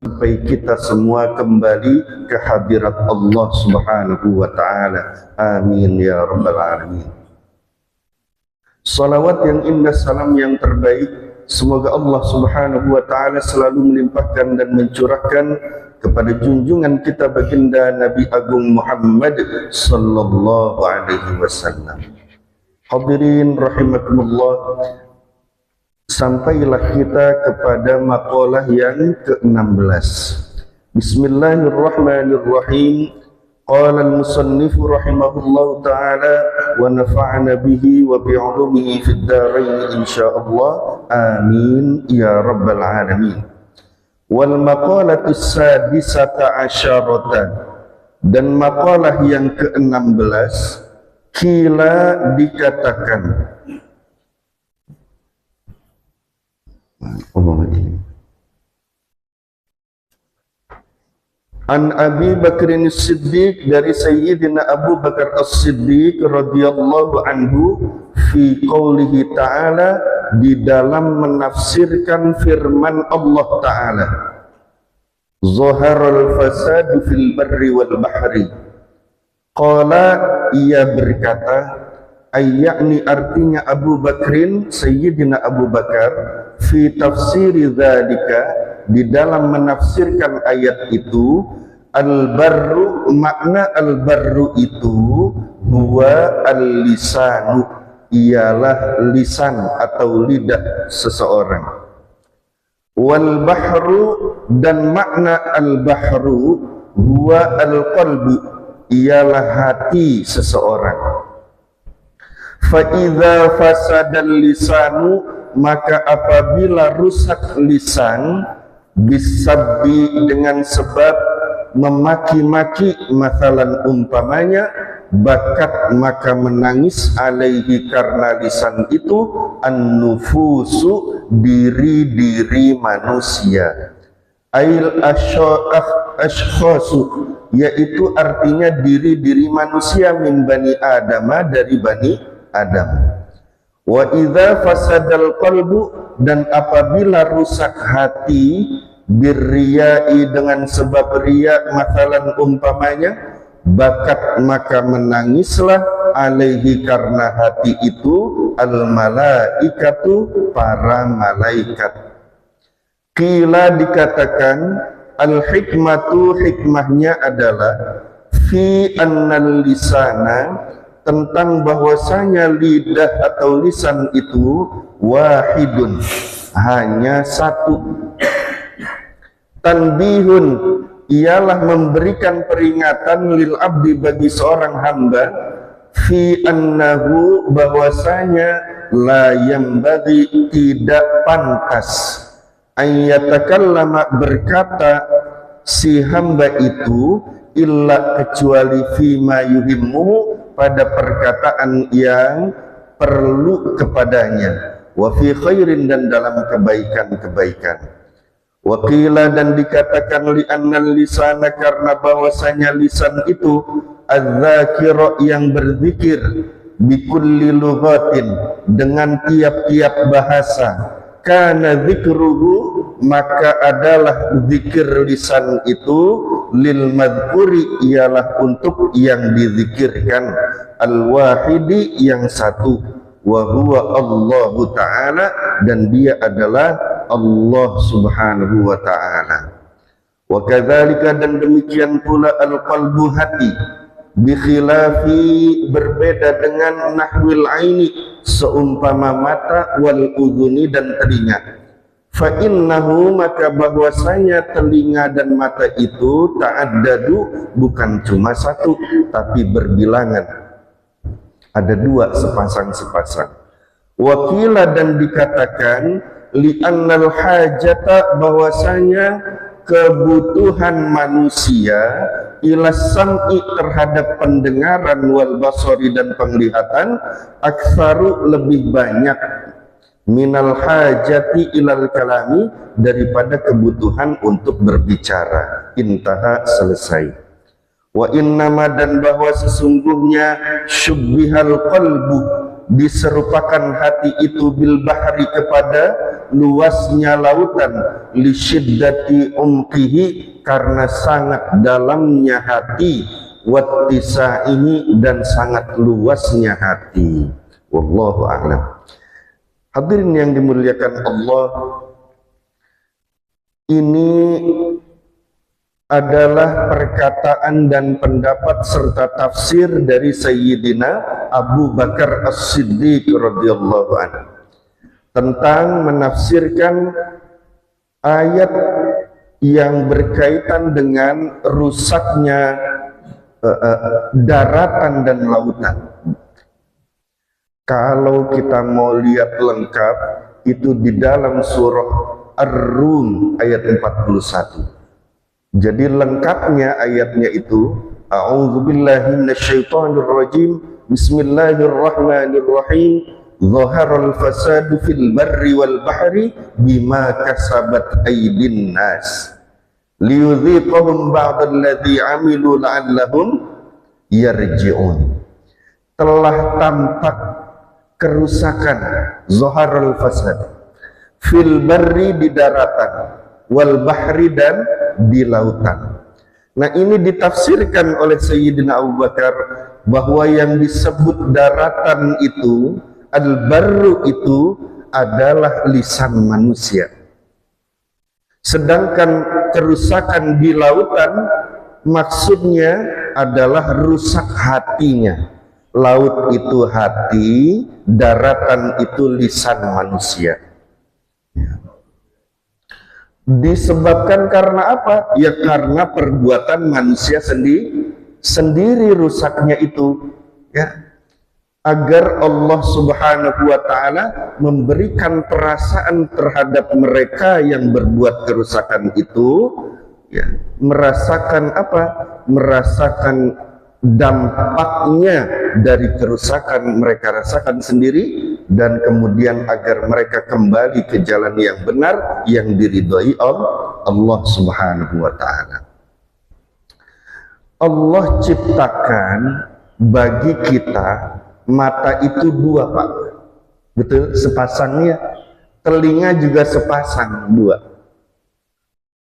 sampai kita semua kembali ke hadirat Allah Subhanahu wa taala. Amin ya rabbal alamin. Salawat yang indah, salam yang terbaik, semoga Allah Subhanahu wa taala selalu melimpahkan dan mencurahkan kepada junjungan kita baginda Nabi Agung Muhammad sallallahu alaihi wasallam. Hadirin rahimakumullah, sampailah kita kepada maqalah yang ke-16. Bismillahirrahmanirrahim. Qala al-musannif rahimahullahu ta'ala wa nafa'ana bihi wa bi'ulumihi fid dharain insyaallah. Amin ya rabbal alamin. Wal maqalatu sadisata asyarata, dan maqalah yang ke-16 kila dikatakan An Abi Bakrin As-Siddiq, dari Sayyidina Abu Bakar As-Siddiq radhiyallahu anhu, fi qoulihi ta'ala, di dalam menafsirkan firman Allah Ta'ala, Zaharal fasadu fil barri wal bahri. Qala, ia berkata, ayyakni, artinya Abu Bakrin, Sayyidina Abu Bakar, fi tafsiri dzalika, di dalam menafsirkan ayat itu, al-barru, makna al-barru itu huwa al-lisanu, ialah lisan atau lidah seseorang. Wal bahru, dan makna al-bahru huwa al-qalbu, ialah hati seseorang. Fa idza fasadal lisanu, maka apabila rusak lisan, bisabbi, dengan sebab memaki-maki, masalan umpamanya, bakat, maka menangis, alaihi, karena lisan itu, an-nufusu, diri-diri manusia, ail ashkhasu, yaitu artinya diri-diri manusia, min bani adama, dari bani Adam. Wa idza fasadal qalbu, dan apabila rusak hati, birriyai, dengan sebab riya, masalan umpamanya, bakat, maka menangislah, alaihi, karena hati itu, al malaikatu, para malaikat. Qila, dikatakan, al hikmatu, hikmahnya adalah, fi annal lisana, tentang bahwasanya lidah atau lisan itu, wahidun, hanya satu. Tanbihun, ialah memberikan peringatan, lil abdi, bagi seorang hamba, fi annahu, bahwasanya, la yambaghi, tidak pantas, ayyatakallama, berkata si hamba itu, illa, kecuali, fima yuhimmu, pada perkataan yang perlu kepadanya, wa fi khairin, dan dalam kebaikan-kebaikan. Wa qila, dan dikatakan, li annal lisana, karena bahwasanya lisan itu, az-zakira, yang berzikir, bi kulli lughatin, dengan tiap-tiap bahasa, kana zikruhu, maka adalah zikir lisan itu, lil madhkuri, ialah untuk yang dizikirkan, al-wahidi, yang satu, wa huwa Allahu ta'ala, dan dia adalah Allah Subhanahu wa ta'ala. Wa kadzalika, dan demikian pula, al-qalbu, hati, bi khilafi, berbeda dengan nahwil aini, seumpama mata, wal udhuni, dan telinga. Fa innahu, maka bahwasanya telinga dan mata itu, ta'addadu, bukan cuma satu, tapi berbilangan, ada dua, sepasang-sepasang. Wakila, dan dikatakan, li'annal hajata, bahwasanya kebutuhan manusia, ila sam'i, terhadap pendengaran, wal basari, dan penglihatan, aktsaru, lebih banyak, minal hajati ilal kalami, daripada kebutuhan untuk berbicara. Intaha, selesai. Wa innama, dan bahwa sesungguhnya, syubbihal qalbu, diserupakan hati itu bil bahri kepada luasnya lautan, li syiddati umqihi karena sangat dalamnya hati, wattisaihi dan sangat luasnya hati. Wallahu a'lam. Hadirin yang dimuliakan Allah, ini adalah perkataan dan pendapat serta tafsir dari Sayyidina Abu Bakar As-Siddiq radhiyallahu anhu tentang menafsirkan ayat yang berkaitan dengan rusaknya daratan dan lautan. Kalau kita mau lihat lengkap, itu di dalam surah Ar-Rum ayat 41. Jadi lengkapnya ayatnya itu, a'udzubillahi minasyaitonirrajim, bismillahirrahmanirrahim, zaharal fasadu fil barri wal bahri bima kasabat aydin nas liyudhiqahum ba'dalladzi 'amilu la'allahum yarji'un. Telah tampak kerusakan, zaharal fasad fil barri di daratan, wal bahri dan di lautan. Nah, ini ditafsirkan oleh Sayyidina Abu Bakar bahwa yang disebut daratan itu, al-barru itu adalah lisan manusia. Sedangkan kerusakan di lautan maksudnya adalah rusak hatinya. Laut itu hati, daratan itu lisan manusia. Disebabkan karena apa? Ya karena perbuatan manusia sendiri rusaknya itu, ya. Agar Allah Subhanahu wa taala memberikan perasaan terhadap mereka yang berbuat kerusakan itu, ya, merasakan apa? Merasakan dampaknya dari kerusakan mereka rasakan sendiri, dan kemudian agar mereka kembali ke jalan yang benar yang diridhoi Allah Subhanahu wa taala. Allah ciptakan bagi kita mata itu dua, Pak. Betul, sepasangnya. Telinga juga sepasang, dua.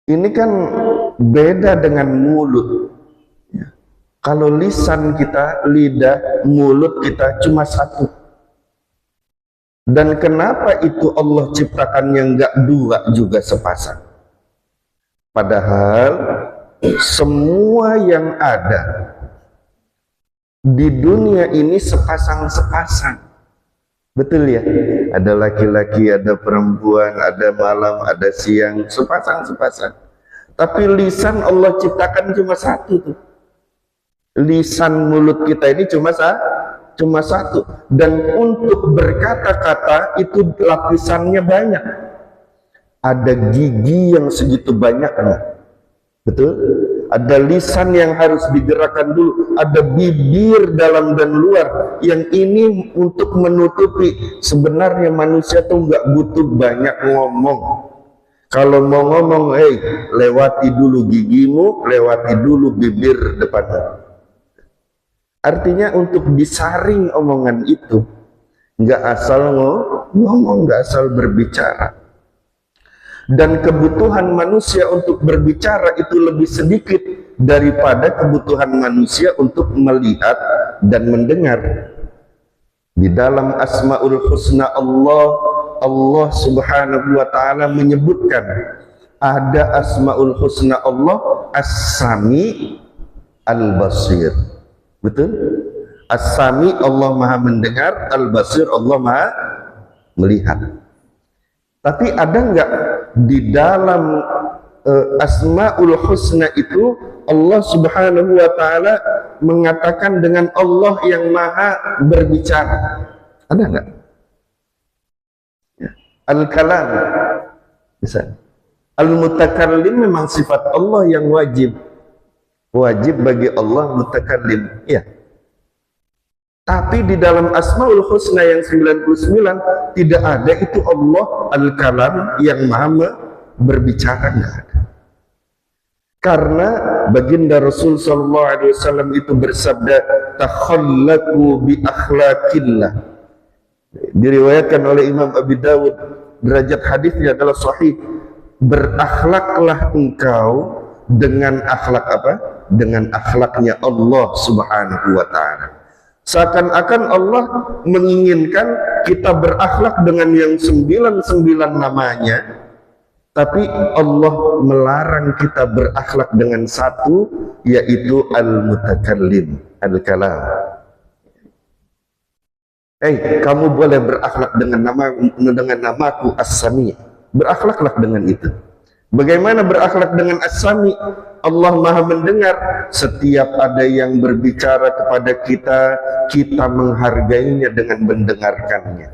Ini kan beda dengan mulut. Kalau lisan kita, lidah, mulut kita cuma satu. Dan kenapa itu Allah ciptakannya enggak dua juga sepasang? Padahal semua yang ada di dunia ini sepasang-sepasang. Betul ya? Ada laki-laki, ada perempuan, ada malam, ada siang, sepasang-sepasang. Tapi lisan Allah ciptakan cuma satu tuh. Lisan mulut kita ini cuma satu, dan untuk berkata-kata itu lapisannya banyak. Ada gigi yang segitu banyaknya, betul? Ada lisan yang harus digerakkan dulu, ada bibir dalam dan luar yang ini untuk menutupi. Sebenarnya manusia tuh nggak butuh banyak ngomong. Kalau mau ngomong, lewati dulu gigimu, lewati dulu bibir depanmu. Artinya untuk disaring omongan itu, nggak asal ngomong, nggak asal berbicara. Dan kebutuhan manusia untuk berbicara itu lebih sedikit daripada kebutuhan manusia untuk melihat dan mendengar. Di dalam Asmaul Husna Allah Subhanahu wa ta'ala menyebutkan ada Asmaul Husna Allah, As-Sami, Al-Basir. Betul? As-Sami Allah Maha mendengar, Al-Basir Allah Maha melihat. Tapi ada enggak di dalam Asmaul Husna itu Allah Subhanahu wa taala mengatakan dengan Allah yang Maha berbicara? Ada enggak? Ya. Al-Kalam. Bisa. Al-Mutakallim memang sifat Allah yang wajib. Wajib bagi Allah mutakallim, ya. Tapi di dalam Asmaul Husna yang 99 tidak ada itu Allah Al-Kalam yang Maha berbicara, enggak ada. Karena baginda Rasul sallallahu alaihi wasallam itu bersabda, takhallaqu bi akhlaqillah, Diriwayatkan oleh Imam Abi Dawud, derajat hadisnya adalah sahih. Berakhlaklah engkau dengan akhlak apa? Dengan akhlaknya Allah Subhanahu wa ta'ala. Seakan-akan Allah menginginkan kita berakhlak dengan yang 99 namanya, tapi Allah melarang kita berakhlak dengan satu, yaitu al-mutakallim, al-kalam. Kamu boleh berakhlak dengan namaku As-Sami. Berakhlaklah dengan itu. Bagaimana berakhlak dengan As-Sami? Allah Maha mendengar. Setiap ada yang berbicara kepada kita, kita menghargainya dengan mendengarkannya,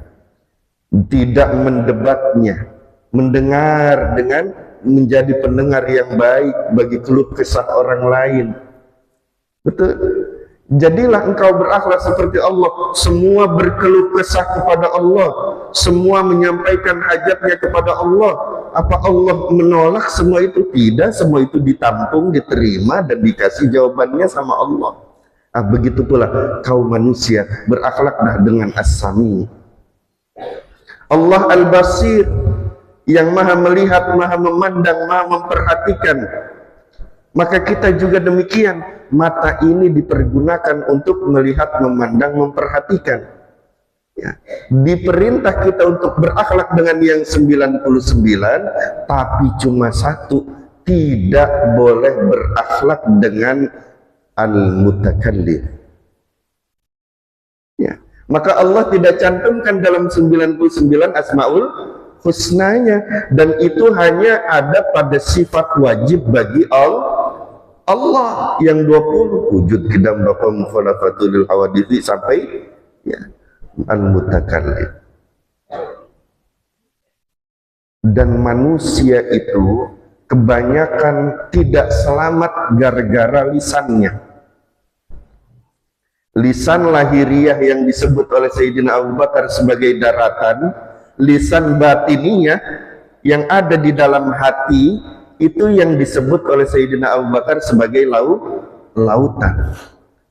tidak mendebatnya. Mendengar dengan menjadi pendengar yang baik bagi keluh kesah orang lain. Betul. Jadilah engkau berakhlak seperti Allah. Semua berkeluh kesah kepada Allah, semua menyampaikan hajatnya kepada Allah. Apa Allah menolak semua itu? Tidak, semua itu ditampung, diterima, dan dikasih jawabannya sama Allah. Begitu pula kau manusia, berakhlaklah dengan As-Sami. Allah Al-Basir, yang maha melihat, maha memandang, maha memperhatikan. Maka kita juga demikian. Mata ini dipergunakan untuk melihat, memandang, memperhatikan. Ya. Diperintah kita untuk berakhlak dengan yang 99, tapi cuma satu, tidak boleh berakhlak dengan al-mutakallim. Ya. Maka Allah tidak cantumkan dalam 99 Asmaul Husnanya, dan itu hanya ada pada sifat wajib bagi Allah yang 20, wujud qidam baqa mukhalafatul hawadithi sampai ya al-mutakallim. Dan manusia itu kebanyakan tidak selamat gara-gara lisannya. Lisan lahiriah yang disebut oleh Sayyidina Abu Bakar sebagai daratan, lisan batininya yang ada di dalam hati itu yang disebut oleh Sayyidina Abu Bakar sebagai lautan.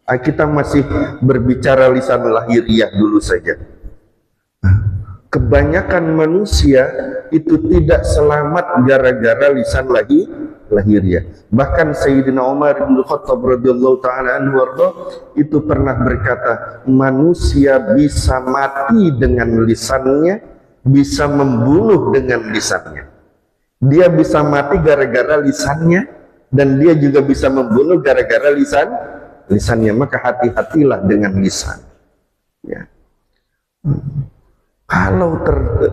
Kita masih berbicara lisan lahiriah dulu saja. Kebanyakan manusia itu tidak selamat gara-gara lisan lahiriah. Bahkan Sayyidina Umar bin Khattab radhiyallahu taala anhu itu pernah berkata, manusia bisa mati dengan lisannya, bisa membunuh dengan lisannya. Dia bisa mati gara-gara lisannya, dan dia juga bisa membunuh gara-gara lisannya. Maka hati-hatilah dengan lisan. Ya. Kalau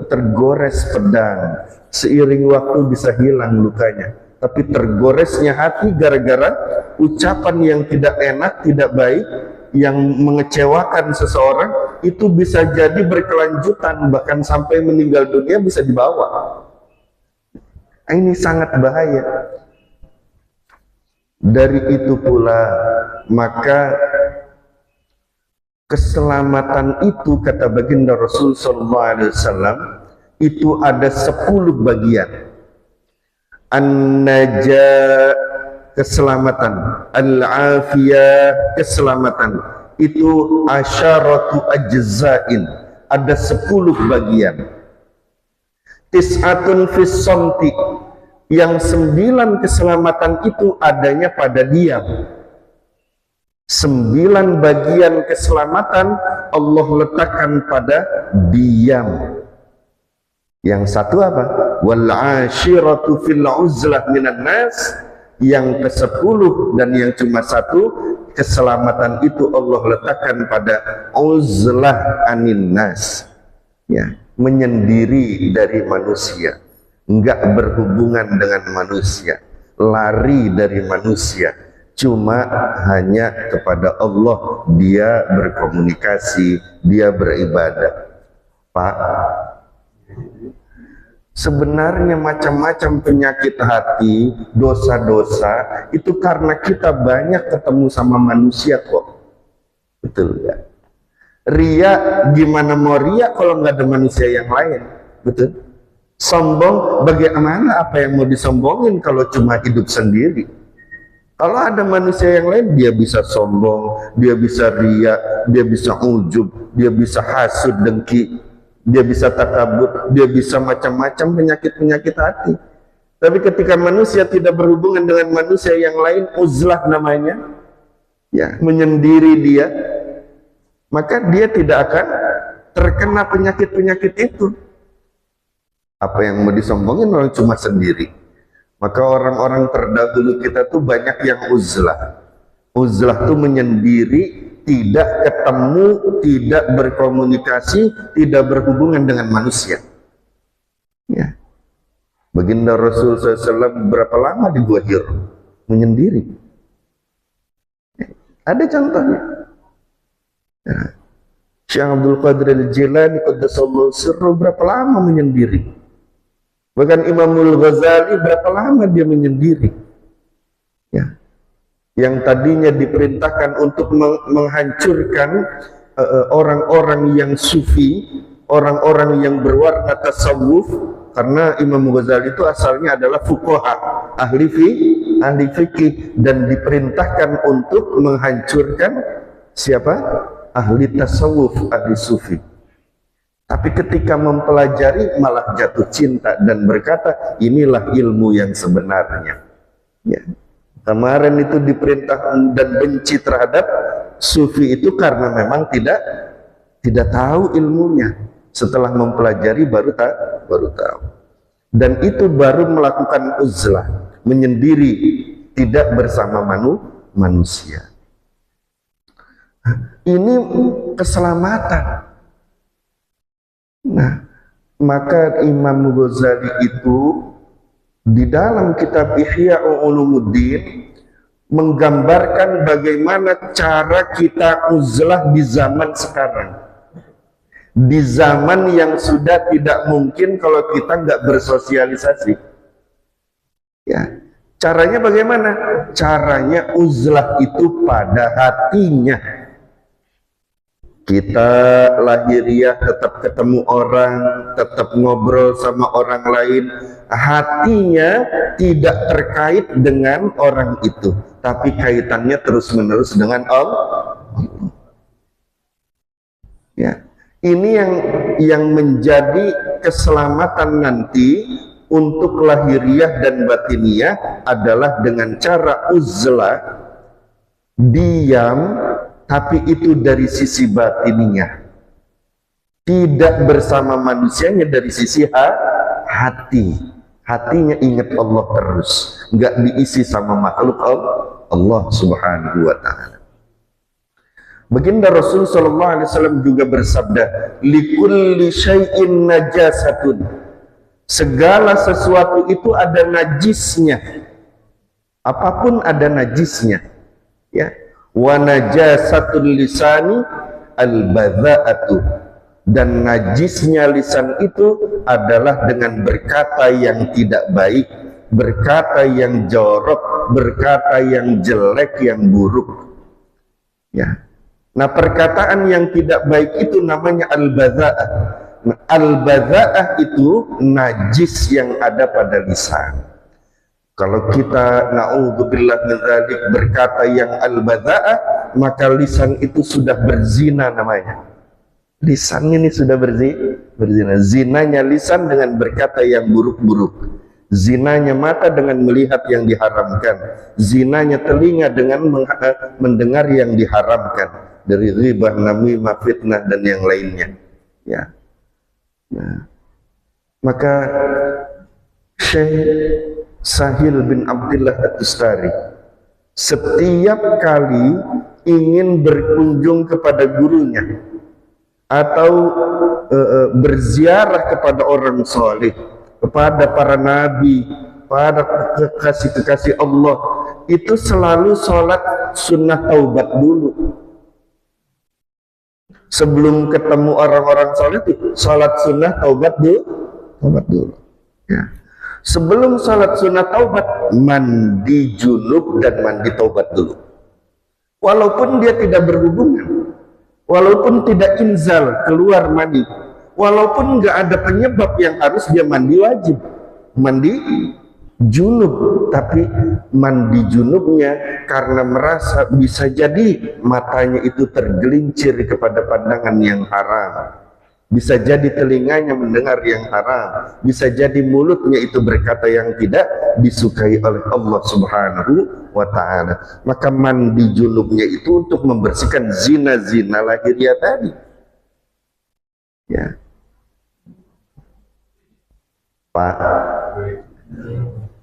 tergores pedang, seiring waktu bisa hilang lukanya. Tapi tergoresnya hati gara-gara ucapan yang tidak enak, tidak baik, yang mengecewakan seseorang, itu bisa jadi berkelanjutan, bahkan sampai meninggal dunia bisa dibawa. Ini sangat bahaya. Dari itu pula, maka keselamatan itu, kata baginda Rasul SAW, itu ada 10 bagian. An-najah, keselamatan, al-afiyah, keselamatan, itu asyaratu ajzain, ada 10 bagian. Tis'atun fis somti, yang 9 keselamatan itu adanya pada diam. 9 bagian keselamatan Allah letakkan pada diam. Yang satu apa? Wal ashiratu fil uzlah minan nas, yang ke-10 dan yang cuma 1 keselamatan itu Allah letakkan pada uzlah anin nas, ya, menyendiri dari manusia, enggak berhubungan dengan manusia, lari dari manusia, cuma hanya kepada Allah dia berkomunikasi, dia beribadah. Pak, sebenarnya macam-macam penyakit hati, dosa-dosa itu karena kita banyak ketemu sama manusia kok. Betul ya? Ria, gimana mau ria kalau nggak ada manusia yang lain? Betul? Sombong, bagaimana, apa yang mau disombongin kalau cuma hidup sendiri? Kalau ada manusia yang lain, dia bisa sombong, dia bisa ria, dia bisa ujub, dia bisa hasud, dengki. dia bisa takabur, dia bisa macam-macam penyakit-penyakit hati. Tapi ketika manusia tidak berhubungan dengan manusia yang lain, uzlah namanya, ya, menyendiri dia, maka dia tidak akan terkena penyakit-penyakit itu. Apa yang mau disombongin orang cuma sendiri. Maka orang-orang terdahulu kita tuh banyak yang uzlah. Uzlah tuh menyendiri, tidak ketemu, tidak berkomunikasi, tidak berhubungan dengan manusia. Ya. Baginda Rasul SAW berapa lama di Gua Hira? Menyendiri. Ada contohnya. Ya. Syekh Abdul Qadir Al-Jilani qaddasallahu sirruh berapa lama menyendiri. Bahkan Imamul Ghazali berapa lama dia menyendiri. Ya. Yang tadinya diperintahkan untuk menghancurkan orang-orang yang sufi, orang-orang yang berwarna tasawuf, karena Imam Ghazali itu asalnya adalah fuqaha, ahli fikih, dan diperintahkan untuk menghancurkan siapa? Ahli tasawuf, ahli sufi. Tapi ketika mempelajari malah jatuh cinta dan berkata, inilah ilmu yang sebenarnya. Ya. Kemarin itu diperintah dan benci terhadap sufi itu karena memang tidak tahu ilmunya. Setelah mempelajari baru tahu. Dan itu baru melakukan uzlah, menyendiri, tidak bersama manusia. Ini keselamatan. Nah, maka Imam Ghazali itu di dalam kitab Ihya Ulumuddin menggambarkan bagaimana cara kita uzlah di zaman sekarang. Di zaman yang sudah tidak mungkin kalau kita nggak bersosialisasi. Ya, caranya bagaimana? Caranya uzlah itu pada hatinya. Kita lahiriah tetap ketemu orang, tetap ngobrol sama orang lain. Hatinya tidak terkait dengan orang itu, tapi kaitannya terus-menerus dengan Allah. Ya. Ini yang menjadi keselamatan nanti untuk lahiriah dan batiniah adalah dengan cara uzlah, diam, tapi itu dari sisi batiniah, tidak bersama manusianya dari sisi hati. Hatinya ingat Allah terus, nggak diisi sama makhluk Allah Subhanahu wa ta'ala. Baginda Rasul sallallahu alaihi wasallam juga bersabda, likulli syai'in najasatun. Segala sesuatu itu ada najisnya. Apapun ada najisnya. Ya. Wa najasatul lisani al-badza'atu. Dan najisnya lisan itu adalah dengan berkata yang tidak baik, berkata yang jorok, berkata yang jelek, yang buruk. Ya. Nah, perkataan yang tidak baik itu namanya al-badza'ah. Al-badza'ah itu najis yang ada pada lisan. Kalau kita na'udzubillah min dzalik berkata yang al-badza'ah, maka lisan itu sudah berzina namanya. Lisan ini sudah berzina. Zinanya lisan dengan berkata yang buruk-buruk. Zinanya mata dengan melihat yang diharamkan. Zinanya telinga dengan mendengar yang diharamkan. Dari ghibah, namimah, fitnah, dan yang lainnya. Ya. Nah, maka Syekh Sahil bin Abdullah At-Tustari setiap kali ingin berkunjung kepada gurunya atau berziarah kepada orang soleh, kepada para nabi, para kekasih-kekasih Allah, itu selalu sholat sunnah taubat dulu. Sebelum ketemu orang-orang soleh itu sholat sunnah taubat dulu. Ya. Sebelum sholat sunnah taubat, mandi junub dan mandi taubat dulu. Walaupun dia tidak berhubungan, walaupun tidak inzal keluar mandi, walaupun nggak ada penyebab yang harus dia mandi wajib, mandi junub, tapi mandi junubnya karena merasa bisa jadi matanya itu tergelincir kepada pandangan yang haram, bisa jadi telinganya mendengar yang haram, bisa jadi mulutnya itu berkata yang tidak disukai oleh Allah Subhanahu wa ta'ala. Maka mandi junubnya itu untuk membersihkan zina-zina lahiriah tadi. Ya. Pak,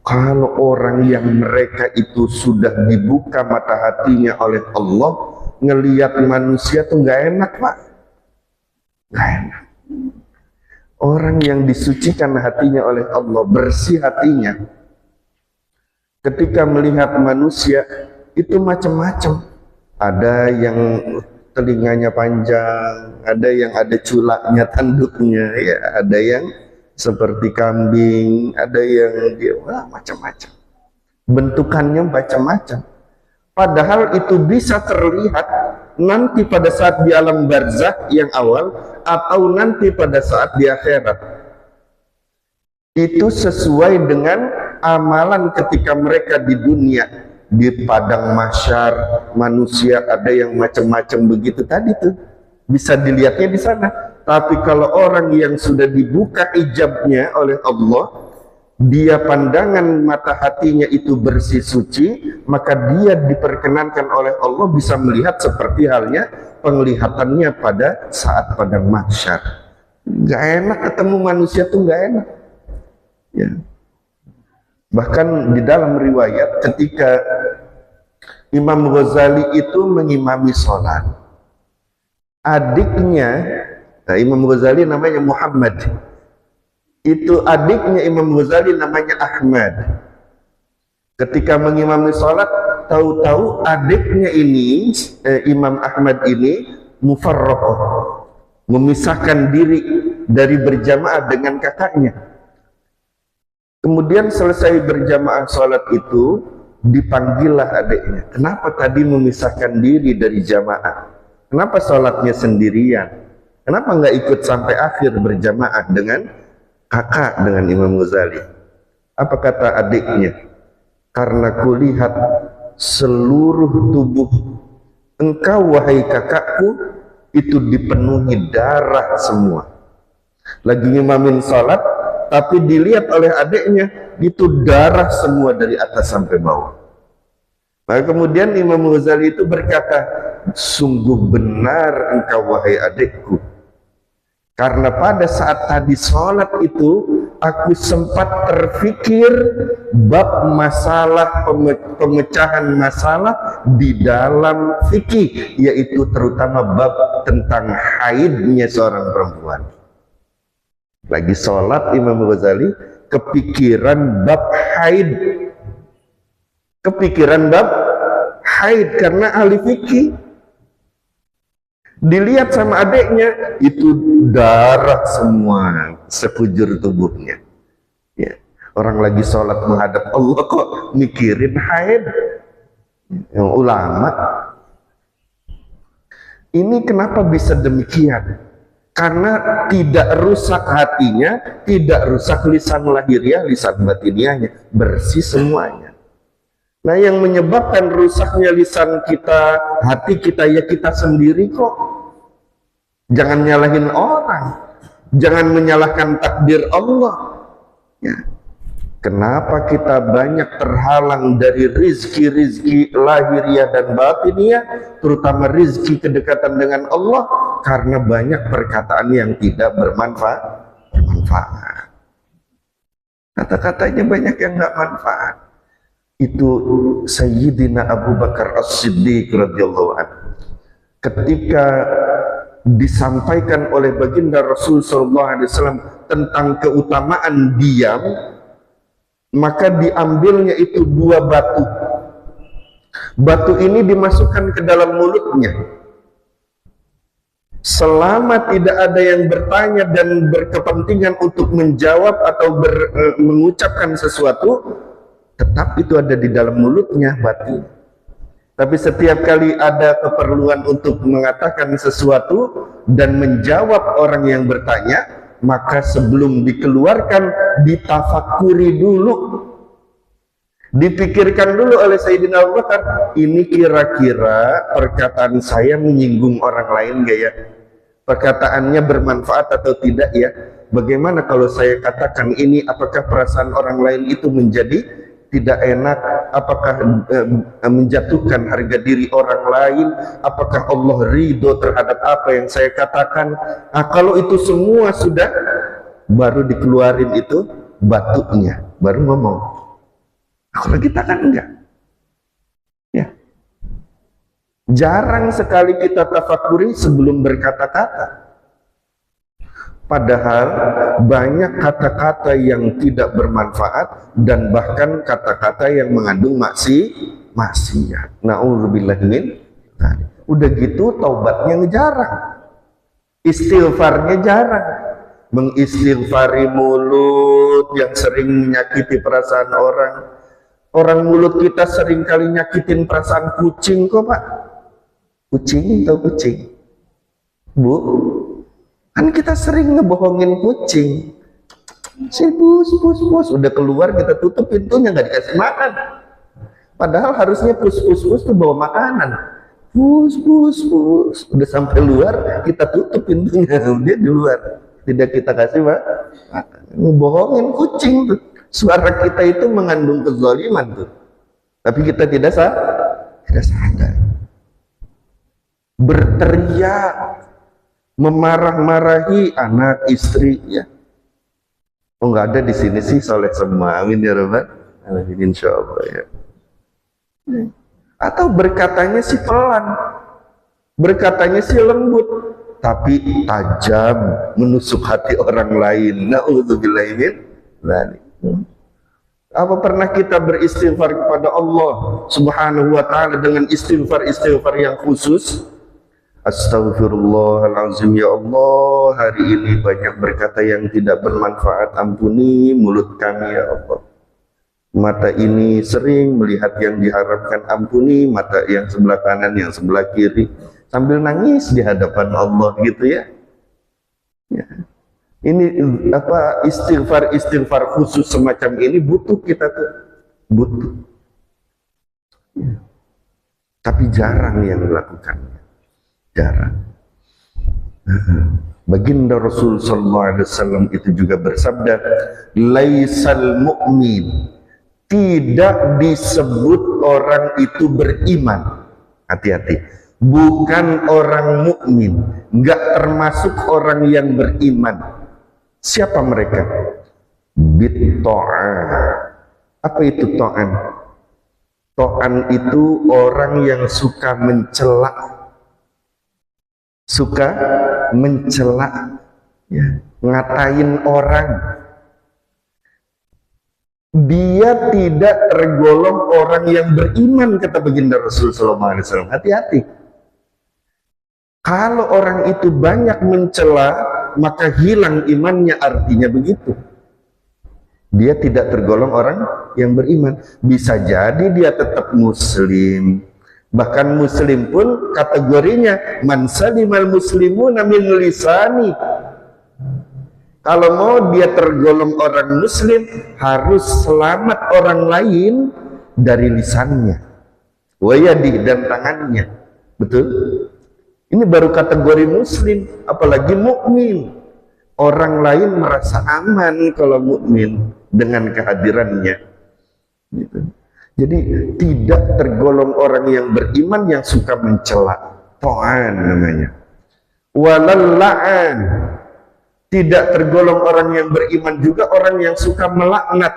kalau orang yang mereka itu sudah dibuka mata hatinya oleh Allah, ngelihat manusia tuh nggak enak, Pak. Nggak enak. Orang yang disucikan hatinya oleh Allah, bersih hatinya, ketika melihat manusia itu macam-macam. Ada yang telinganya panjang, ada yang ada culaknya, tanduknya, ya, ada yang seperti kambing, ada yang dia macam-macam. Bentukannya macam-macam. Padahal itu bisa terlihat nanti pada saat di alam barzakh yang awal atau nanti pada saat di akhirat. Itu sesuai dengan amalan ketika mereka di dunia. Di padang mahsyar manusia ada yang macam-macam begitu tadi tuh. Bisa dilihatnya di sana. Tapi kalau orang yang sudah dibuka hijabnya oleh Allah, dia pandangan mata hatinya itu bersih suci, maka dia diperkenankan oleh Allah bisa melihat seperti halnya penglihatannya pada saat padang mahsyar. Nggak enak ketemu manusia tuh, nggak enak. Ya. Bahkan di dalam riwayat ketika Imam Ghazali itu mengimami sholat, adiknya, nah Imam Ghazali namanya Muhammad, itu adiknya Imam Ghazali namanya Ahmad. Ketika mengimami sholat, tahu-tahu adiknya ini, Imam Ahmad ini mufarraqah, memisahkan diri dari berjamaah dengan kakaknya. Kemudian selesai berjamaah sholat itu, dipanggillah adiknya. Kenapa tadi memisahkan diri dari jamaah? Kenapa sholatnya sendirian? Kenapa nggak ikut sampai akhir berjamaah dengan kakak, dengan Imam Ghazali? Apa kata adiknya? Karena kulihat seluruh tubuh engkau wahai kakakku itu dipenuhi darah semua. Lagi ngimamin sholat, tapi dilihat oleh adiknya itu darah semua dari atas sampai bawah. Maka kemudian Imam Ghazali itu berkata, sungguh benar engkau wahai adikku, karena pada saat tadi sholat itu aku sempat terfikir bab masalah pemecahan masalah di dalam fikih, yaitu terutama bab tentang haidnya seorang perempuan. Lagi sholat Imam Ghazali kepikiran bab haid, kepikiran bab haid karena ahli fikih. Dilihat sama adiknya itu darah semua sekujur tubuhnya. Ya. Orang lagi sholat menghadap Allah kok mikirin haid. Yang ulama ini kenapa bisa demikian? Karena tidak rusak hatinya, tidak rusak lisan lahiriah, lisan batiniahnya, bersih semuanya. Nah, yang menyebabkan rusaknya lisan kita, hati kita, ya kita sendiri kok. Jangan nyalahin orang, jangan menyalahkan takdir Allah. Ya. Kenapa kita banyak terhalang dari rizki-rizki lahiriah dan batiniah, terutama rizki kedekatan dengan Allah? Karena banyak perkataan yang tidak bermanfaat. Kata-katanya banyak yang nggak manfaat. Itu Sayyidina Abu Bakar As-Siddiq radhiyallahu anhu, ketika disampaikan oleh baginda Rasul SAW tentang keutamaan diam, maka diambilnya itu 2 batu. Batu ini dimasukkan ke dalam mulutnya. Selama tidak ada yang bertanya dan berkepentingan untuk menjawab atau mengucapkan sesuatu, tetap itu ada di dalam mulutnya batu. Tapi setiap kali ada keperluan untuk mengatakan sesuatu dan menjawab orang yang bertanya, maka sebelum dikeluarkan ditafakuri dulu, dipikirkan dulu oleh Sayyidina Abu Bakar, ini kira-kira perkataan saya menyinggung orang lain gak ya? perkataannya bermanfaat atau tidak ya. Bagaimana kalau saya katakan ini, apakah perasaan orang lain itu menjadi tidak enak? Apakah menjatuhkan harga diri orang lain? Apakah Allah ridho terhadap apa yang saya katakan? Nah, kalau itu semua sudah, baru dikeluarin itu batunya, baru ngomong. Kalau kita kan enggak ya. Jarang sekali kita tafakuri sebelum berkata-kata. Padahal banyak kata-kata yang tidak bermanfaat dan bahkan kata-kata yang mengandung maksiat. Na'udzubillah min dzalik. Udah gitu taubatnya jarang, istighfarnya jarang. Mengistighfari mulut yang sering menyakiti perasaan orang. Orang mulut kita sering kali nyakitin perasaan kucing kok Pak. Kucing atau kucing? Bu, kan kita sering ngebohongin kucing. Si pus, udah keluar kita tutup pintunya, nggak dikasih makan. Padahal harusnya pus tuh bawa makanan. Pus, udah sampai luar kita tutup pintunya, dia di luar. Tidak kita kasih makan. Ngebohongin kucing tuh. Suara kita itu mengandung kezaliman tuh. Tapi kita tidak sadar. Berteriak, memarah-marahi anak istri ya. Oh nggak ada di sini sih soleh semua, amin ya rabbal alamin, insyaallah ya. Atau berkatanya sih pelan, berkatanya sih lembut, tapi tajam menusuk hati orang lain. Na'udzubillah min dzalik. Apa pernah kita beristighfar kepada Allah Subhanahu wa taala dengan istighfar yang khusus? Astaghfirullahalazim, ya Allah, hari ini banyak berkata yang tidak bermanfaat, ampuni mulut kami ya Allah. Mata ini sering melihat yang diharapkan, ampuni mata yang sebelah kanan, yang sebelah kiri, sambil nangis di hadapan Allah gitu ya. Ya. Ini apa, istighfar khusus semacam ini butuh kita tuh, butuh. Ya. Tapi jarang yang melakukannya, jarang. Baginda Rasul sallallahu alaihi wasallam itu juga bersabda, laisal mu'min, tidak disebut orang itu beriman. Hati-hati, bukan orang mukmin, enggak termasuk orang yang beriman. Siapa mereka? Bit-ta'an. Apa itu ta'an? Ta'an itu orang yang suka mencela, ya, ngatain orang. Dia tidak tergolong orang yang beriman, kata baginda Rasul sallallahu alaihi wasallam. Hati-hati. Kalau orang itu banyak mencela, maka hilang imannya, artinya begitu. Dia tidak tergolong orang yang beriman. Bisa jadi dia tetap muslim. Bahkan muslim pun kategorinya man salimal muslimuna min lisani. Kalau mau dia tergolong orang muslim, harus selamat orang lain dari lisannya, wayadi, dan tangannya. Betul? Ini baru kategori muslim, apalagi mukmin. Orang lain merasa aman kalau mukmin dengan kehadirannya. Gitu. Jadi tidak tergolong orang yang beriman yang suka mencela, ta'an namanya. Walalla'an, tidak tergolong orang yang beriman juga orang yang suka melaknat.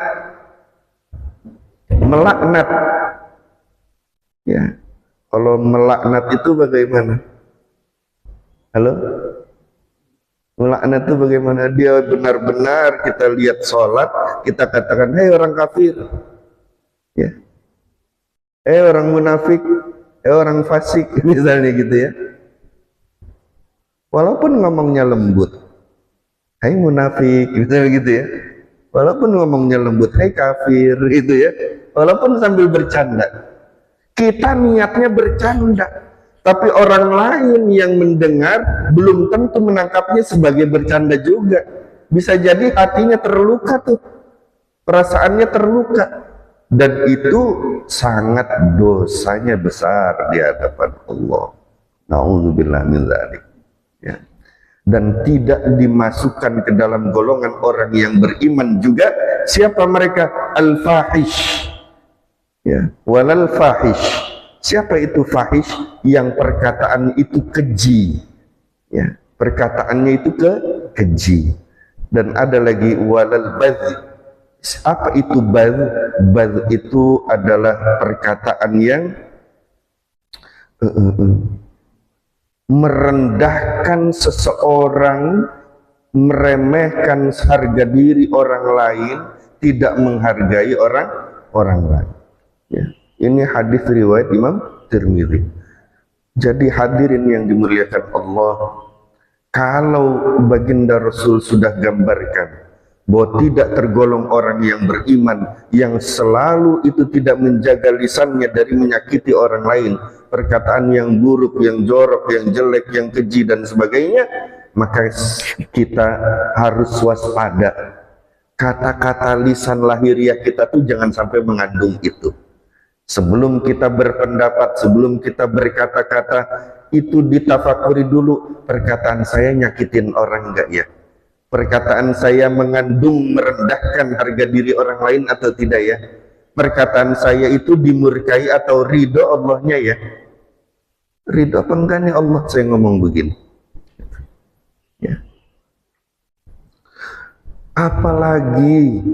Melaknat. Ya. Kalau melaknat itu bagaimana? Halo? Melaknat itu bagaimana? Dia benar-benar kita lihat sholat, kita katakan, hei orang kafir, ya, hei orang munafik, hei orang fasik, misalnya gitu ya. Walaupun ngomongnya lembut, hei munafik, misalnya gitu ya. Walaupun ngomongnya lembut, hei kafir, gitu ya. Walaupun sambil bercanda, kita niatnya bercanda. Tapi orang lain yang mendengar belum tentu menangkapnya sebagai bercanda juga. Bisa jadi hatinya terluka tuh, perasaannya terluka. Dan itu sangat dosanya besar di hadapan Allah. Na'udzubillah min dzalik. Ya. dan tidak dimasukkan ke dalam golongan orang yang beriman juga. Siapa mereka? Al-fahish, ya, walal fahish. Siapa itu fahish? Yang perkataan itu keji, ya, perkataannya itu keji. Dan ada lagi walal badh. Apa itu badh? Badh itu adalah perkataan yang merendahkan seseorang, meremehkan harga diri orang lain, tidak menghargai orang lain. Ya. Ini hadis riwayat Imam Tirmidzi. Jadi hadirin yang dimuliakan Allah, kalau baginda Rasul sudah gambarkan bahwa tidak tergolong orang yang beriman yang selalu itu tidak menjaga lisannya dari menyakiti orang lain, perkataan yang buruk, yang jorok, yang jelek, yang keji dan sebagainya, maka kita harus waspada. Kata-kata lisan lahiriah kita tuh jangan sampai mengandung itu. Sebelum kita berpendapat, sebelum kita berkata-kata, itu ditafakuri dulu, perkataan saya nyakitin orang enggak ya? Perkataan saya mengandung merendahkan harga diri orang lain atau tidak ya? Perkataan saya itu dimurkai atau ridho Allahnya ya? Ridho apa enggak nih Allah saya ngomong begini? Ya. Apalagi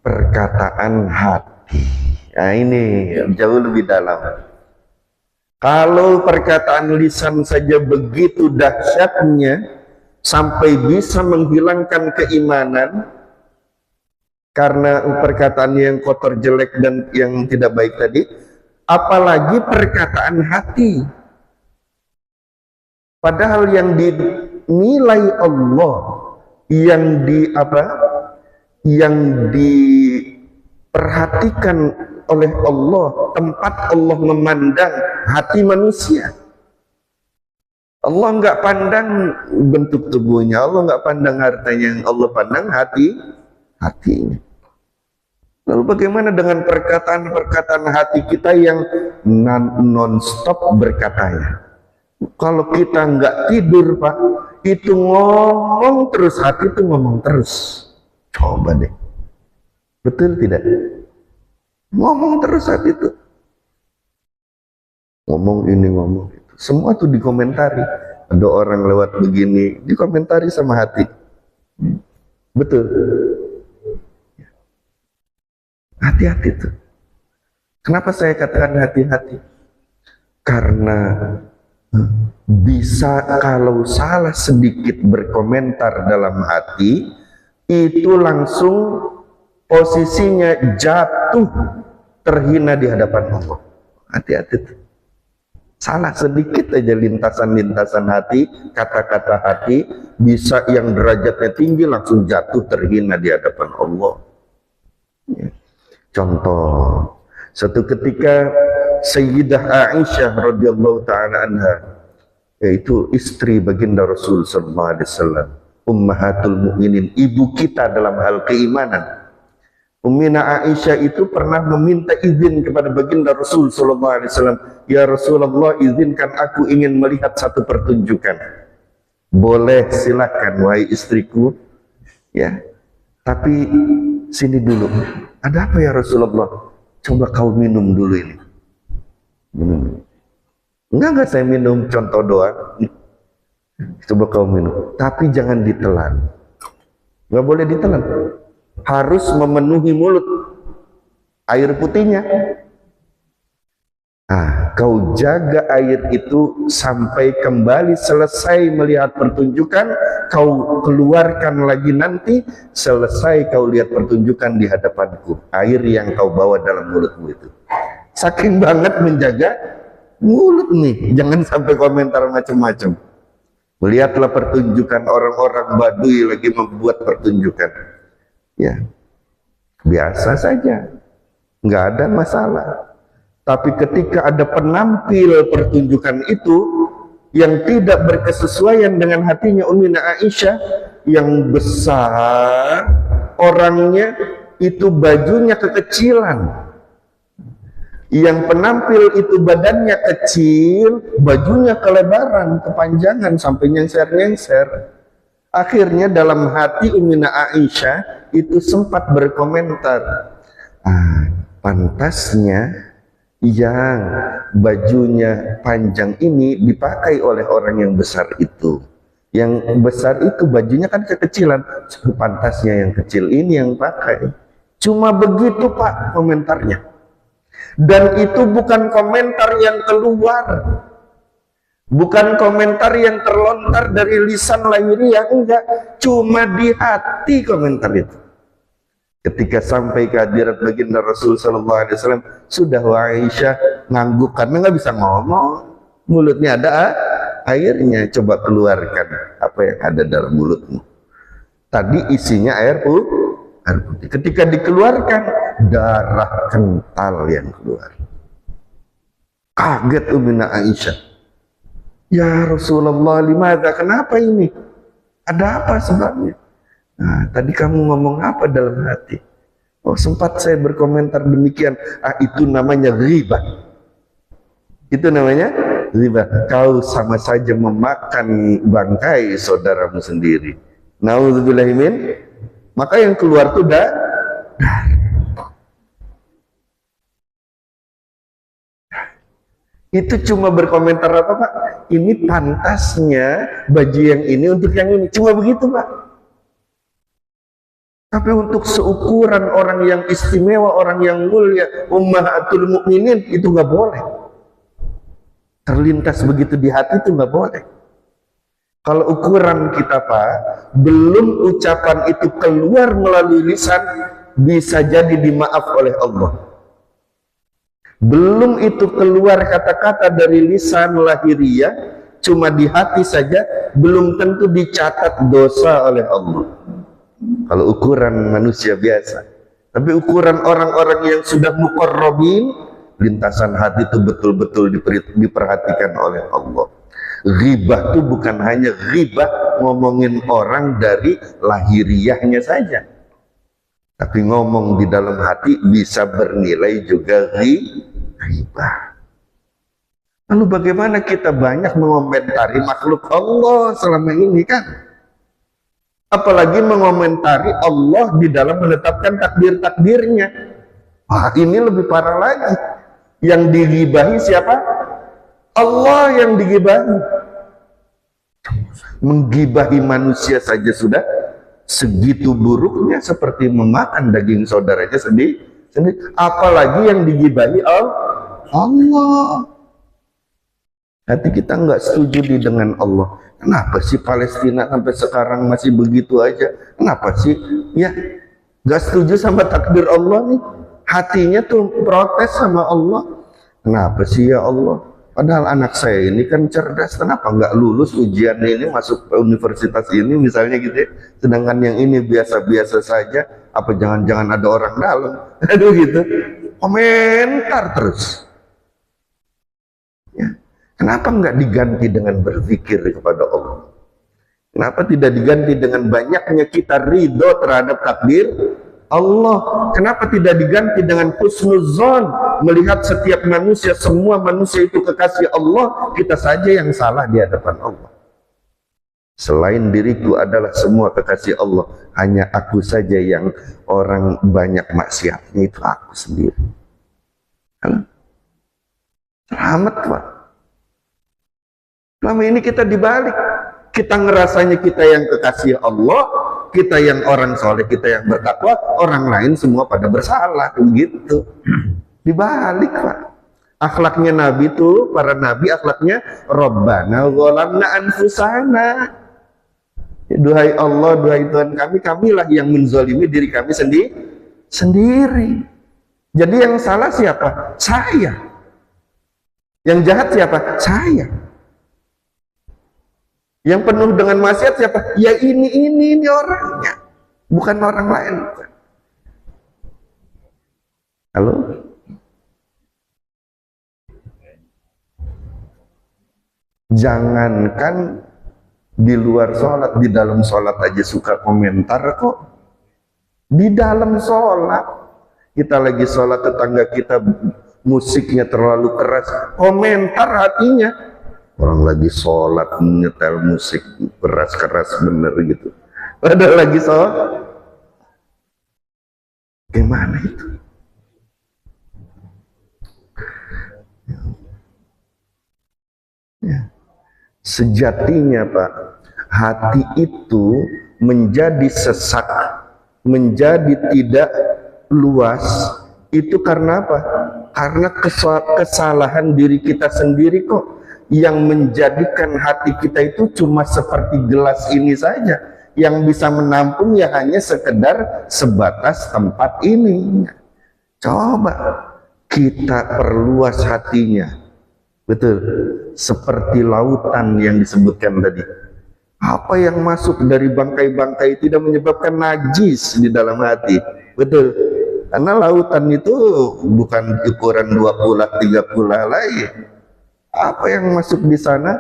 perkataan hati. Nah ini jauh lebih dalam. Kalau perkataan lisan saja begitu dahsyatnya, sampai bisa menghilangkan keimanan karena perkataan yang kotor, jelek dan yang tidak baik tadi, apalagi perkataan hati. Padahal yang dinilai Allah, yang diperhatikan oleh Allah, tempat Allah memandang hati manusia. Allah nggak pandang bentuk tubuhnya, Allah nggak pandang hartanya, yang Allah pandang hatinya. Lalu bagaimana dengan perkataan-perkataan hati kita yang non-stop berkatanya? Kalau kita nggak tidur Pak, itu ngomong terus, hati itu ngomong terus. Coba deh, betul tidak? Ngomong terus hati itu, ngomong ini, ngomong itu. Semua tuh dikomentari. Ada orang lewat begini, dikomentari sama hati. Betul. Hati-hati tuh. Kenapa saya katakan hati-hati? Karena bisa kalau salah sedikit berkomentar dalam hati, itu langsung posisinya jatuh terhina di hadapan Allah. Hati-hati tuh. Salah sedikit aja lintasan-lintasan hati, kata-kata hati, bisa yang derajatnya tinggi langsung jatuh terhina di hadapan Allah. Ya. Contoh, suatu ketika Sayyidah Aisyah radhiyallahu taala anha, yaitu istri baginda Rasul sallallahu alaihi wasallam, ummahatul mukminin, ibu kita dalam hal keimanan. Ummina Aisyah itu pernah meminta izin kepada baginda Rasul sallallahu alaihi wasallam, ya Rasulullah, izinkan aku ingin melihat satu pertunjukan. Boleh, silakan wahai istriku, ya. Tapi sini dulu. Ada apa ya Rasulullah? Coba kau minum dulu ini. Minum. Enggak saya minum, contoh doang. Coba kau minum, tapi jangan ditelan. Enggak boleh ditelan. Harus memenuhi mulut air putihnya. Kau jaga air itu sampai kembali selesai melihat pertunjukan, kau keluarkan lagi nanti selesai kau lihat pertunjukan di hadapanku. Air yang kau bawa dalam mulutmu itu. Saking banget menjaga mulut nih, jangan sampai komentar macam-macam. Melihatlah pertunjukan orang-orang Baduy lagi membuat pertunjukan. Ya, biasa saja, nggak ada masalah. Tapi ketika ada penampil pertunjukan itu yang tidak berkesesuaian dengan hatinya Ummina Aisyah, yang besar orangnya itu bajunya kekecilan, yang penampil itu badannya kecil, bajunya kelebaran, kepanjangan sampai nyengser-nyengser. Akhirnya dalam hati Ummina Aisyah itu sempat berkomentar, pantasnya yang bajunya panjang ini dipakai oleh orang yang besar itu. Yang besar itu bajunya kan kekecilan, pantasnya yang kecil ini yang pakai. Cuma begitu Pak komentarnya. Dan itu bukan komentar yang keluar, bukan komentar yang terlontar dari lisan lahiriah, enggak, cuma di hati komentar itu. Ketika sampai ke hadirat baginda Rasul sallallahu alaihi wasallam, sudah Aisyah ngangguk karena nggak bisa ngomong, mulutnya ada airnya. Coba keluarkan apa yang ada dalam mulutmu. Tadi isinya air putih. Ketika dikeluarkan, darah kental yang keluar. Kaget Ummina Aisyah. Ya Rasulullah, limadha, kenapa ini? Ada apa sebabnya? Nah, tadi kamu ngomong apa dalam hati? Oh, sempat saya berkomentar demikian. Itu namanya ghibah. Itu namanya ghibah. Kau sama saja memakan bangkai saudaramu sendiri. Nauzubillahimin. Maka yang keluar itu itu cuma berkomentar apa Pak? Ini pantasnya baju yang ini untuk yang ini. Cuma begitu Pak. Tapi untuk seukuran orang yang istimewa, orang yang mulia, ummahatul mukminin, itu nggak boleh. Terlintas begitu di hati itu nggak boleh. Kalau ukuran kita Pak, belum ucapan itu keluar melalui lisan, bisa jadi dimaaf oleh Allah. Belum itu keluar kata-kata dari lisan lahiriah, cuma di hati saja, belum tentu dicatat dosa oleh Allah. Kalau ukuran manusia biasa. Tapi ukuran orang-orang yang sudah muqarrabin, lintasan hati itu betul-betul diperhatikan oleh Allah. Ghibah itu bukan hanya ghibah ngomongin orang dari lahiriahnya saja, tapi ngomong di dalam hati bisa bernilai juga ghibah. Lalu bagaimana kita banyak mengomentari makhluk Allah selama ini kan? Apalagi mengomentari Allah di dalam menetapkan takdir-takdirnya. Wah, ini lebih parah lagi. Yang dighibahi siapa? Allah yang dighibahi. Menggibahi manusia saja sudah segitu buruknya, seperti memakan daging saudaranya sendiri. Apalagi yang dighibahi Allah. Hati kita nggak setuju dengan Allah. Kenapa sih Palestina sampai sekarang masih begitu aja? Kenapa sih? Ya, nggak setuju sama takdir Allah nih. Hatinya tuh protes sama Allah. Kenapa sih ya Allah? Padahal anak saya ini kan cerdas, kenapa nggak lulus ujian ini masuk universitas ini misalnya gitu ya. Sedangkan yang ini biasa-biasa saja, apa jangan-jangan ada orang dalam? Aduh gitu, komentar terus. Ya. Kenapa nggak diganti dengan berzikir kepada Allah? Kenapa tidak diganti dengan banyaknya kita ridho terhadap takdir Allah? Kenapa tidak diganti dengan husnuzon, melihat setiap manusia, semua manusia itu kekasih Allah, kita saja yang salah di hadapan Allah. Selain diriku adalah semua kekasih Allah, hanya aku saja yang orang banyak maksiatnya, itu aku sendiri. Selamat Pak. Selama ini kita dibalik, kita ngerasanya kita yang kekasih Allah, kita yang orang soleh, kita yang bertakwa, orang lain semua pada bersalah, begitu. Dibalik Pak. Akhlaknya Nabi itu, para Nabi akhlaknya Rabbana zalamna anfusana. Duhai Allah, duhai Tuhan kami, kamilah yang menzalimi diri kami sendiri. Jadi yang salah siapa? Saya. Yang jahat siapa? Saya. Yang penuh dengan maksiat siapa? Ya ini orangnya, bukan orang lain. Halo? Jangankan di luar sholat, di dalam sholat aja suka komentar kok. Di dalam sholat, kita lagi sholat, tetangga kita musiknya terlalu keras, komentar hatinya. Orang lagi sholat nyetel musik keras-keras bener gitu. Padahal lagi sholat. Gimana itu? Ya. Sejatinya Pak, hati itu menjadi sesak, menjadi tidak luas, itu karena apa? Karena kesalahan diri kita sendiri kok, yang menjadikan hati kita itu cuma seperti gelas ini saja, yang bisa menampung ya hanya sekedar sebatas tempat ini. Coba kita perluas hatinya. Betul, seperti lautan yang disebutkan tadi. Apa yang masuk dari bangkai-bangkai tidak menyebabkan najis di dalam hati. Betul, karena lautan itu bukan ukuran 2 pula, 3 pula lagi. Apa yang masuk di sana,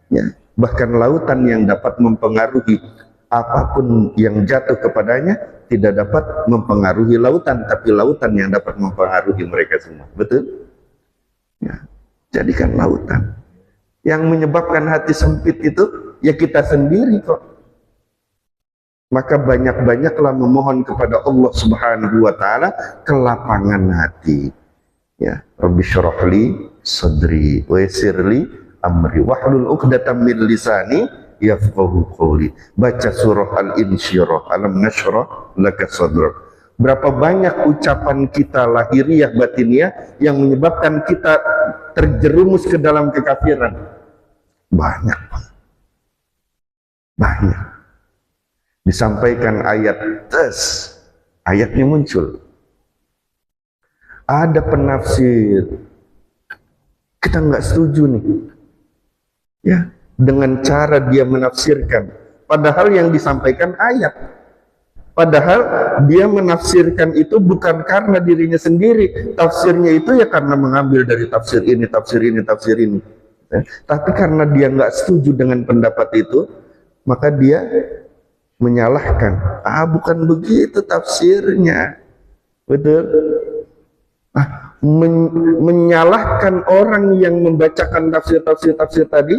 ya, bahkan lautan yang dapat mempengaruhi apapun yang jatuh kepadanya tidak dapat mempengaruhi lautan, tapi lautan yang dapat mempengaruhi mereka semua. Betul? Ya. Jadikan lautan. Yang menyebabkan hati sempit itu ya kita sendiri kok. Maka banyak-banyaklah memohon kepada Allah Subhanahu wa taala kelapangan hati. Ya, Rabbi syrahli sadri wa yassirli amri wahlul 'uqdatam min lisani yafqahu qawli. Baca surah Al-Insyirah, alam nashrah laka sadrak. Berapa banyak ucapan kita lahiriah batiniah yang menyebabkan kita terjerumus ke dalam kekafiran. Banyak. Banyak. Disampaikan ayat tes, ayatnya muncul. Ada penafsir, kita nggak setuju nih, ya, dengan cara dia menafsirkan. Padahal yang disampaikan ayat. Padahal dia menafsirkan itu bukan karena dirinya sendiri. Tafsirnya itu ya karena mengambil dari tafsir ini, tafsir ini, tafsir ini. Tapi karena dia nggak setuju dengan pendapat itu, maka dia menyalahkan. Bukan begitu tafsirnya. Betul? Menyalahkan orang yang membacakan tafsir tadi,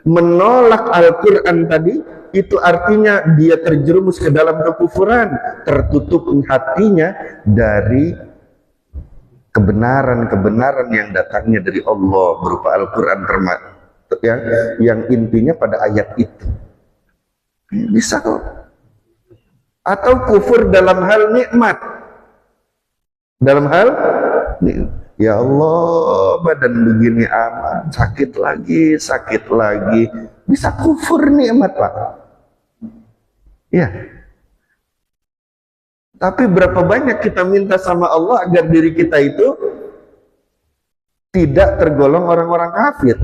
menolak Al-Quran tadi, itu artinya dia terjerumus ke dalam kekufuran, tertutup hatinya dari kebenaran-kebenaran yang datangnya dari Allah berupa Al-Quran, yang intinya pada ayat itu. Bisa kok. Atau kufur dalam hal nikmat. Dalam hal ya Allah, badan begini aman, sakit lagi. Bisa kufur nikmat Pak. Ya. Tapi berapa banyak kita minta sama Allah agar diri kita itu tidak tergolong orang-orang kafir,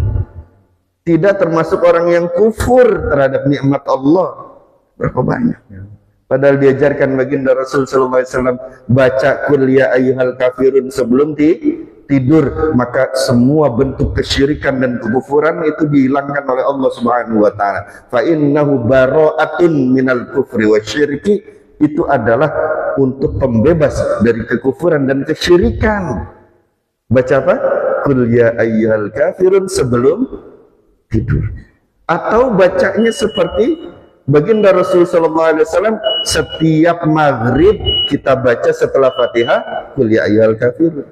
tidak termasuk orang yang kufur terhadap nikmat Allah. Berapa banyak? Padahal diajarkan baginda Rasul sallallahu alaihi wasallam baca qul ya ayyuhal kafirun sebelum tidur, maka semua bentuk kesyirikan dan kekufuran itu dihilangkan oleh Allah Subhanahu wa taala. Fa innahu bara'atun minal kufri wasyirki, itu adalah untuk pembebas dari kekufuran dan kesyirikan. Baca apa? Qul ya ayyuhal kafirun sebelum tidur. Atau bacanya seperti baginda Rasul sallallahu alaihi wasallam setiap maghrib kita baca setelah Fatihah qul ya ayyuhal kafirun.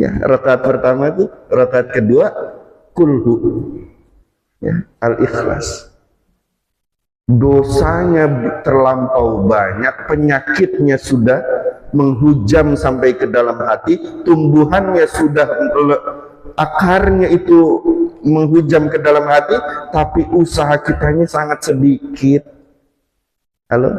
Ya, rakaat pertama itu, rakaat kedua kulhu, ya, al-ikhlas. Dosanya terlampau banyak, penyakitnya sudah menghujam sampai ke dalam hati, tumbuhannya sudah, akarnya itu menghujam ke dalam hati, tapi usaha kitanya sangat sedikit. Halo?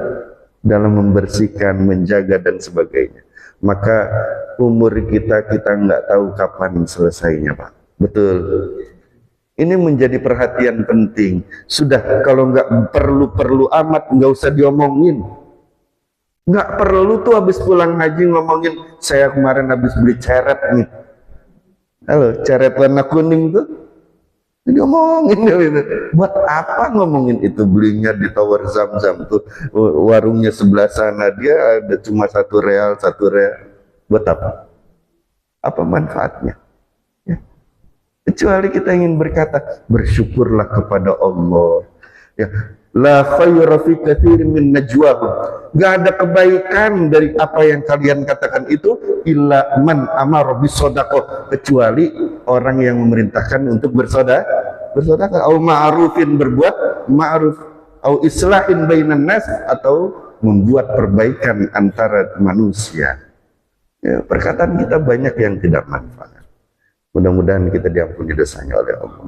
Dalam membersihkan, menjaga dan sebagainya. Maka umur kita nggak tahu kapan selesainya Pak. Betul. Ini menjadi perhatian penting. Sudah, kalau nggak perlu amat, nggak usah diomongin. Nggak perlu tuh habis pulang haji ngomongin, saya kemarin habis beli ceret nih. Halo, ceret warna kuning tuh. Diomongin gitu. Buat apa ngomongin itu? Belinya di Tower Zam-Zam tuh, warungnya sebelah sana, dia ada cuma 1 real. Buat apa? Apa manfaatnya? Ya. kecuali kita ingin berkata bersyukurlah kepada Allah. Ya, la khayra fi katsirin min najwahum. Enggak ada kebaikan dari apa yang kalian katakan itu illa man amara bisadaqah, kecuali orang yang memerintahkan untuk bersedekah, au ma'rufin, berbuat ma'ruf, au islahin bainan nas, atau membuat perbaikan antara manusia. Ya, perkataan kita banyak yang tidak manfaat. Mudah-mudahan kita diampuni dosanya oleh Allah.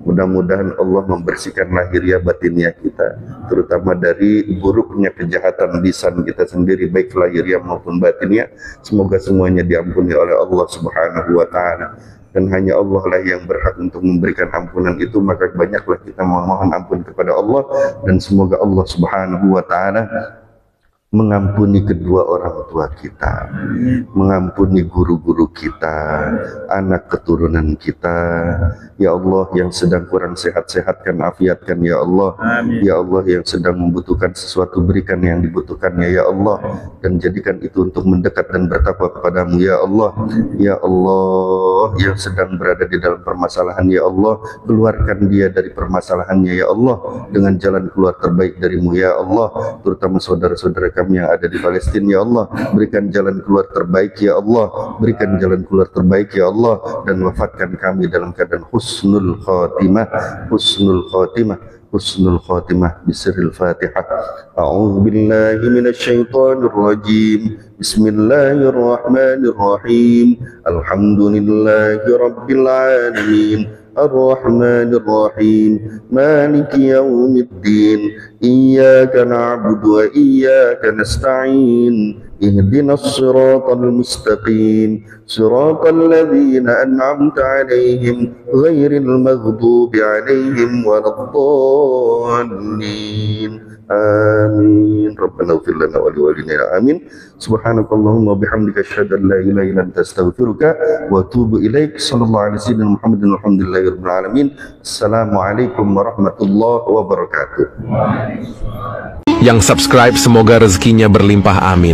Mudah-mudahan Allah membersihkan lahiriah batiniah kita, terutama dari buruknya kejahatan lisan kita sendiri, baik lahiriah maupun batiniah. Semoga semuanya diampuni oleh Allah Subhanahu wa Ta'ala. Dan hanya Allah lah yang berhak untuk memberikan ampunan itu, maka banyaklah kita memohon ampun kepada Allah, dan semoga Allah Subhanahu wa Ta'ala mengampuni kedua orang tua kita, mengampuni guru-guru kita, anak keturunan kita. Ya Allah, yang sedang kurang sehat-sehatkan, afiatkan ya Allah. Amin. Ya Allah, yang sedang membutuhkan sesuatu, berikan yang dibutuhkannya ya Allah, dan jadikan itu untuk mendekat dan bertakwa kepadamu ya Allah. Ya Allah, yang sedang berada di dalam permasalahan ya Allah, keluarkan dia dari permasalahannya ya Allah, dengan jalan keluar terbaik darimu ya Allah. Terutama saudara-saudara kami yang ada di Palestina ya Allah, berikan jalan keluar terbaik ya Allah, berikan jalan keluar terbaik ya Allah, dan wafatkan kami dalam keadaan husnul khatimah, husnul khatimah, husnul khatimah bisirril Fatihah. A'udzu billahi minasyaitonir rajim. Bismillahirrahmanirrahim. Alhamdulillahi rabbil alamin. الرحمن الرحيم مالك يوم الدين إياك نعبد وإياك نستعين اهدنا الصراط المستقيم صراط الذين أنعمت عليهم غير المغضوب عليهم ولا الضالين آمين. ربنا اغفر لنا ولوالدينا آمين. سبحانك اللهم وبحمدك أشهد أن لا إله إلا أنت أستغفرك وأتوب إليك. صلى الله على سيدنا محمد والحمد لله رب العالمين. السلام عليكم ورحمة الله وبركاته. Yang subscribe semoga rezekinya berlimpah, amin.